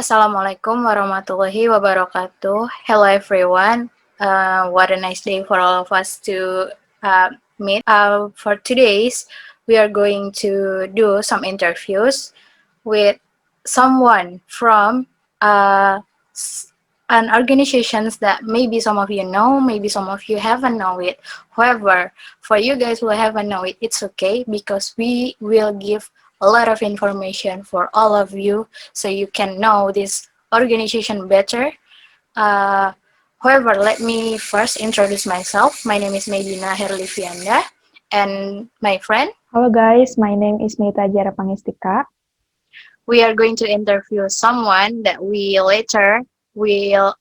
Assalamualaikum warahmatullahi wabarakatuh. Hello everyone. What a nice day for all of us to meet. For today's, we are going to do some interviews with someone from uh, an organizations that maybe some of you know, maybe some of you haven't know it. However, for you guys who haven't know it, it's okay because we will give a lot of information for all of you so you can know this organization better. Uh, However, let me first introduce myself. My name is Meidina Herlifianda, and my friend, Hello guys, my name is Meitha Pangestika. we are going to interview someone that we later will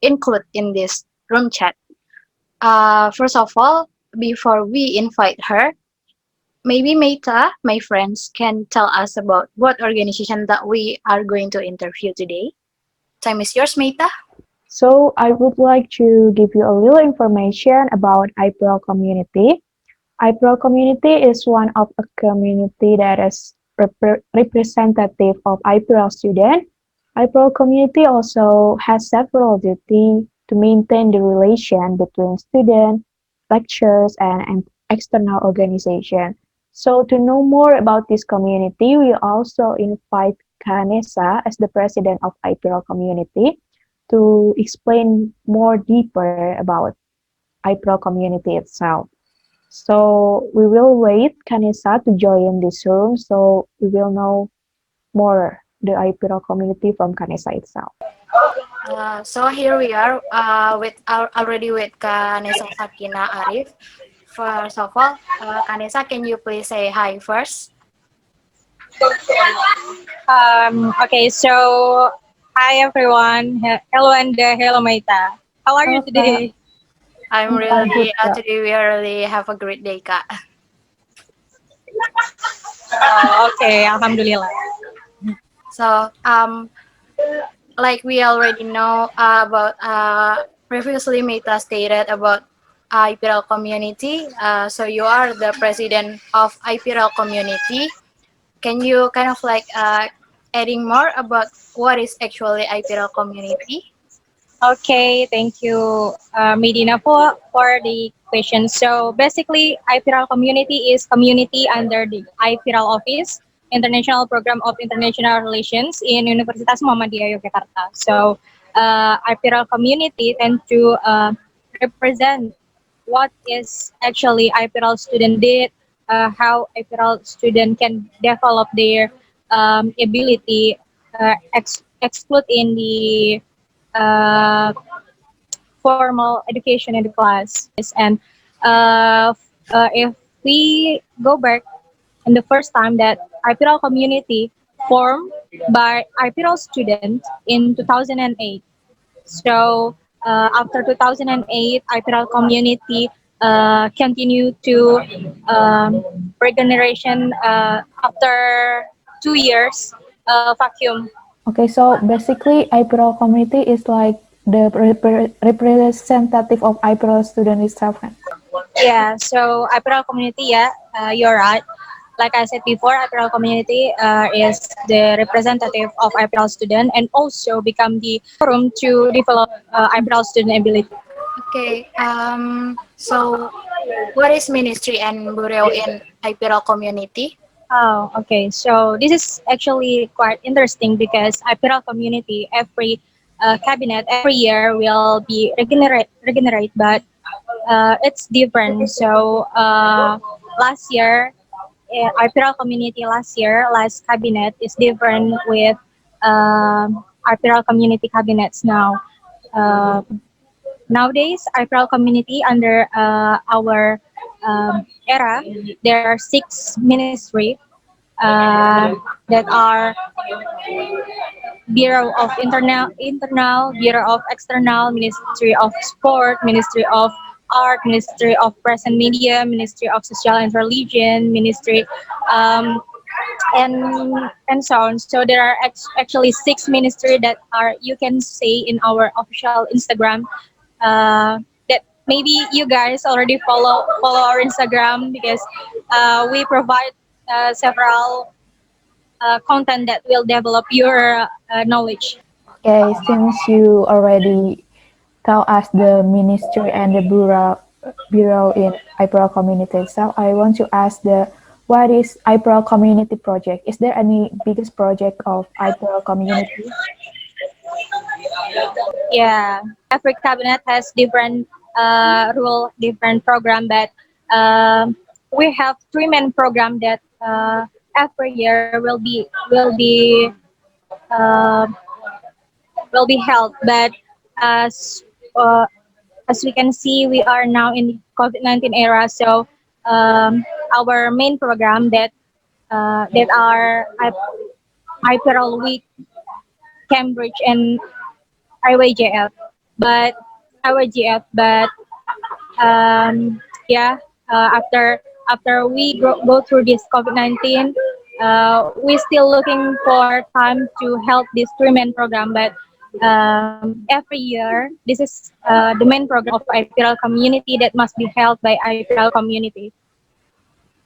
include in this room chat. First of all, before we invite her, maybe Meitha, my friends, can tell us about what organization that we are going to interview today. Time is yours, Meitha. So I would like to give you a little information about IPIREL community. IPIREL community is one of a community that is representative of IPIREL students. IPIREL community also has several duties to maintain the relation between student, lecturers, and external organization. So to know more about this community, we also invite Kanesa as the president of IPIREL community to explain more deeper about IPIREL community itself. So we will wait Kanesa to join this room so we will know more the IPIREL community from Kanesa itself. So here we are with already with Kanesa Sakinah Arif. First of all, Kanesa, can you please say hi first? Okay, so hi everyone. Hello and hello Meitha. How are you Halo Kak, today? I'm all good really Kak. today we really have a great day, Kak. Okay, Alhamdulillah. So like we already know about previously Meta stated about IPRL community. So you are the president of IPRL community. Can you kind of like adding more about what is actually IPRL community? Okay, thank you, Medina, for the question. So basically, IPIREL community is community under the IPIREL Office, International Program of International Relations in Universitas Muhammadiyah Yogyakarta. So IPIREL community tend to represent what is actually IPIREL student did, how IPIREL student can develop their ability, exclude in the uh, formal education in the class. And if we go back in the first time that IPIREL community formed by IPIREL students in 2008. So after 2008, IPIREL community continue to regeneration after 2 years vacuum. Okay, so basically IPIREL community is like the representative of IPIREL student itself. Kan? Yeah, so IPIREL community, yeah, you're right. Like I said before, IPIREL community is the representative of IPIREL student and also become the forum to develop IPIREL student ability. Okay. So what is ministry and bureau in IPRL community? Oh, okay. So this is actually quite interesting because IPIREL community, every cabinet every year will be regenerate, but it's different. So last year, IPIREL community last cabinet is different with IPIREL community cabinets now. Uh, Nowadays, IPIREL community under our era, there are 6 ministry that are Bureau of Internal, Bureau of External, Ministry of Sport, Ministry of Art, Ministry of Press and Media, Ministry of Social and Religion, Ministry, um, and so on. So there are actually 6 ministry that are you can say in our official Instagram. That maybe you guys already follow our Instagram because we provide several content that will develop your knowledge. Okay, since you already tell us the ministry and the bureau in IPIREL community itself, I want to ask the what is IPIREL community project? Is there any biggest project of IPIREL community? Yeah, every cabinet has different rule, different program, but we have three main program that every year uh, will be held. But as uh, as we can see, we are now in COVID-19 era, so our main program that are IPRL Week, Cambridge, and IYJF, but IYGF, but yeah, after we go through this COVID-19, we still looking for time to help this three-man program. But every year, this is the main program of IPRL community that must be held by IPRL community.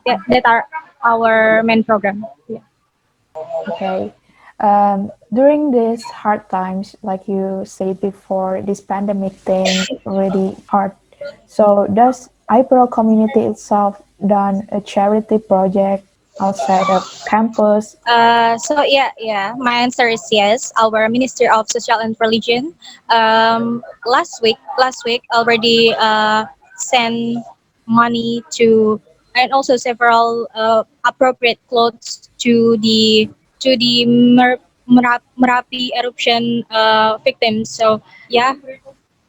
That are our main program. Yeah. Okay. During these hard times, like you said before, this pandemic thing really hard. So does IPRO community itself done a charity project outside of campus? Yeah. My answer is yes. Our Minister of Social and Religion, last week already sent money to, and also several appropriate clothes to the Merapi eruption victims. So yeah,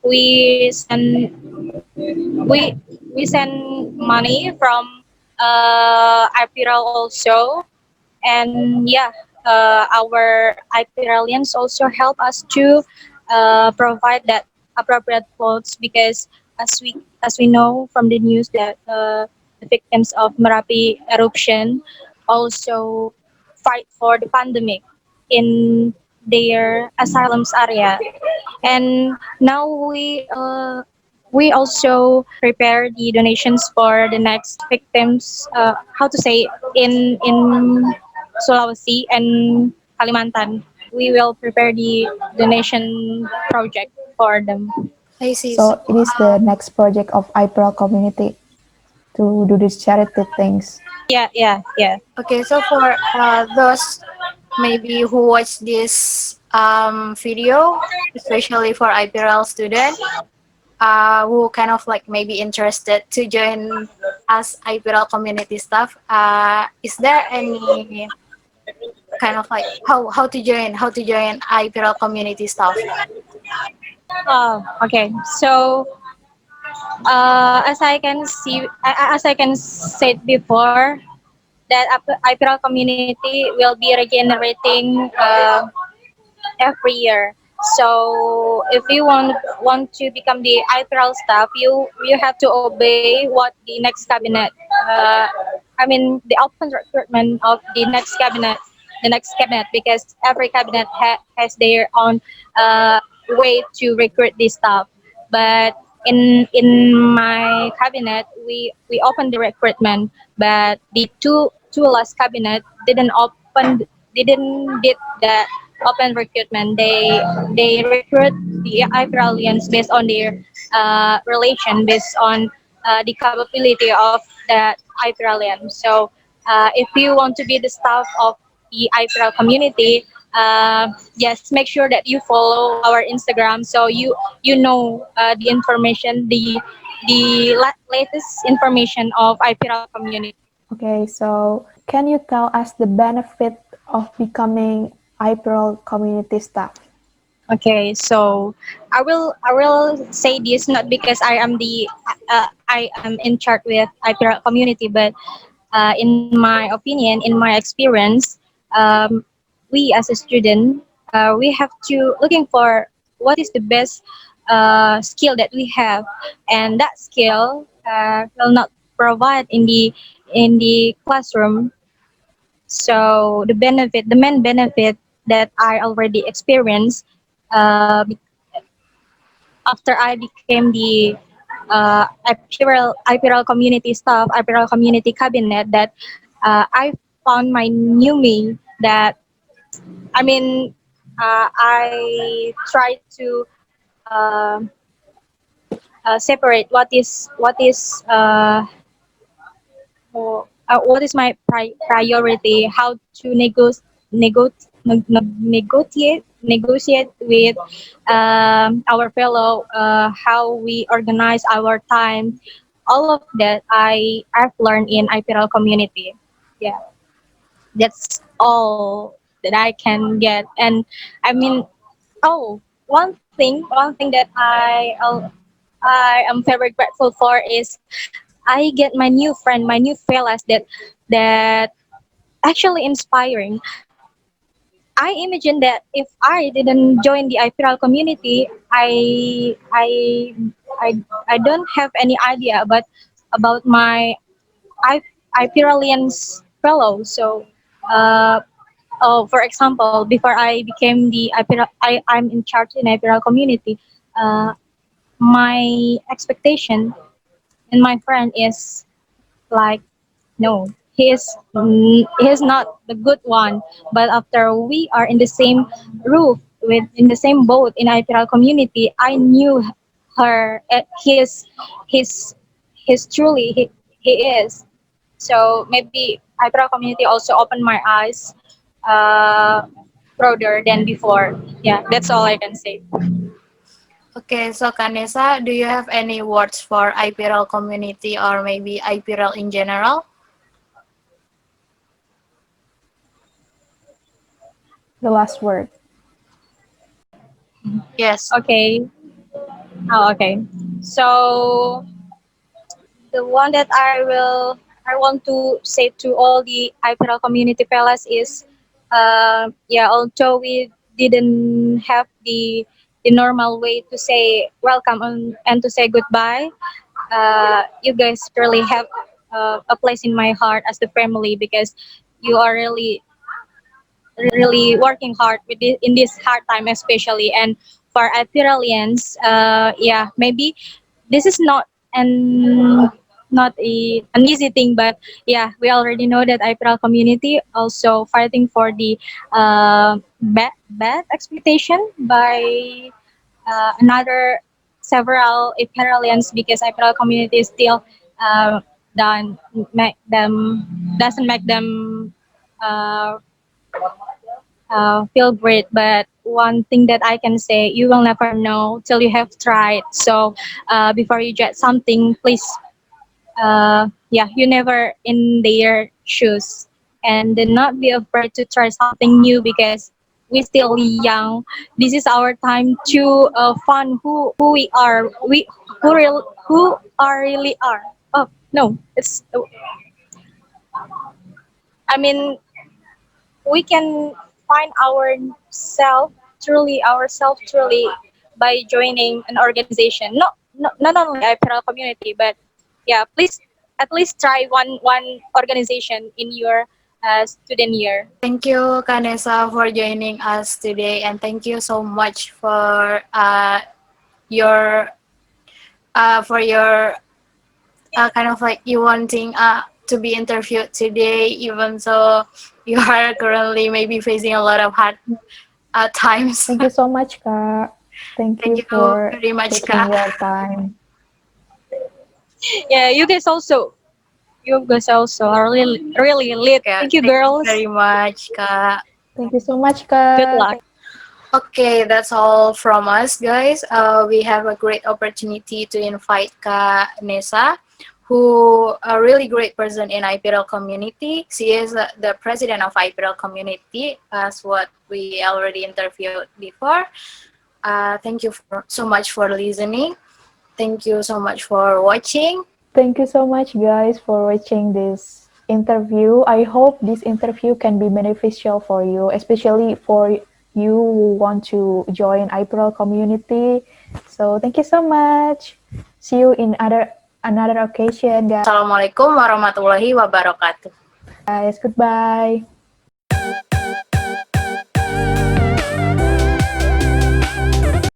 we send we we send money from IPRL also, and yeah, our IPRLians also help us to provide that appropriate clothes, because as we know from the news that the victims of Merapi eruption also fight for the pandemic in their asylums area. And now we also prepare the donations for the next victims. How to say, in Sulawesi and Kalimantan, we will prepare the donation project for them. I see. So, So it is the next project of IPRO community to do these charity things. Yeah. okay, so for those maybe who watch this video, especially for IPRL student, who kind of like maybe interested to join as IPRL community staff, is there any kind of like how to join IPRL community staff? Oh, okay. So as I can say before, that IPRL community will be regenerating every year. So if you want to become the IPRL staff, you have to obey what the next cabinet. I mean the open recruitment of the next cabinet, because every cabinet has their own way to recruit the staff. But in my cabinet, we opened the recruitment, but the two last cabinet didn't did the open recruitment. They recruit the IPRalians based on their relation, based on the capability of that IPRalian. So if you want to be the staff of the IPRL community, just make sure that you follow our Instagram, so you know the information, the latest information of IPRL community. Okay, so can you tell us the benefit of becoming IPRO community staff? Okay, so I will say this not because I am in charge with IPRL community, but in my opinion, in my experience, um, we as a student, we have to looking for what is the best skill that we have, and that skill will not provide in the classroom. So the main benefit that I already experienced after I became the IPRL community staff, IPRL community cabinet, that I found my new me that I mean I try to uh, separate what is my priority, how to negotiate with our fellow, how we organize our time. All of that I've learned in IPRL community. Yeah, that's all that I can get. And I mean, oh, one thing that I am very grateful for is I get my new friend, my new fellas that actually inspiring. I imagine that if I didn't join the IPRAL community, I I don't have any idea about my IPRALians fellow. So, uh, oh, for example, before I became the IPRAL, I'm in charge in IPRAL community. Uh, my expectation in my friend is like, no, he is not the good one. But after we are in the same roof, with in the same boat in IPRL community, I knew her. He's truly he is. So maybe IPRL community also opened my eyes uh, broader than before. Yeah, that's all I can say. Okay, so Kanesa, do you have any words for IPRL community or maybe IPRL in general? The last word. Yes. Okay. Oh, okay. So the one that I want to say to all the IPRL community fellas is, yeah, although we didn't have the normal way to say welcome and to say goodbye, you guys really have a place in my heart as the family, because you are really working hard with in this hard time especially. And for IPRLians, yeah, maybe this is not an easy thing, but yeah, we already know that IPRL community also fighting for the bad expectation by another several IPRLians, because IPRL community still uh, done make them doesn't make them uh, feel great. But one thing that I can say, you will never know till you have tried. So before you judge something, please, yeah, you never in their shoes, and do not be afraid to try something new, because we still young. This is our time to fun who we are. Who are really are. Oh no, it's. I mean, we can find ourselves truly by joining an organization. Not only IPRL community, but yeah, please at least try one organization in your student year. Thank you, Kanesa, for joining us today, and thank you so much your your kind of like you wanting to be interviewed today, even though you are currently maybe facing a lot of hard times. Thank you so much, Kak. Thank Thank you you for very much, taking Kak. your time. Yeah, you guys also are really lit. Okay, Thank you, thank you girls. very much, Kak. Thank you so much, Good Kak. luck. Okay, that's all from us, guys. We have a great opportunity to invite Kak Nesa, who a really great person in IPRL community. She is the president of IPRL community, as what we already interviewed before. Thank you so much for listening. Thank you so much for watching. Thank you so much, guys, for watching this interview. I hope this interview can be beneficial for you, especially for you who want to join IPRL community. So thank you so much. See you in another occasion, Assalamualaikum warahmatullahi wabarakatuh. guys. Goodbye.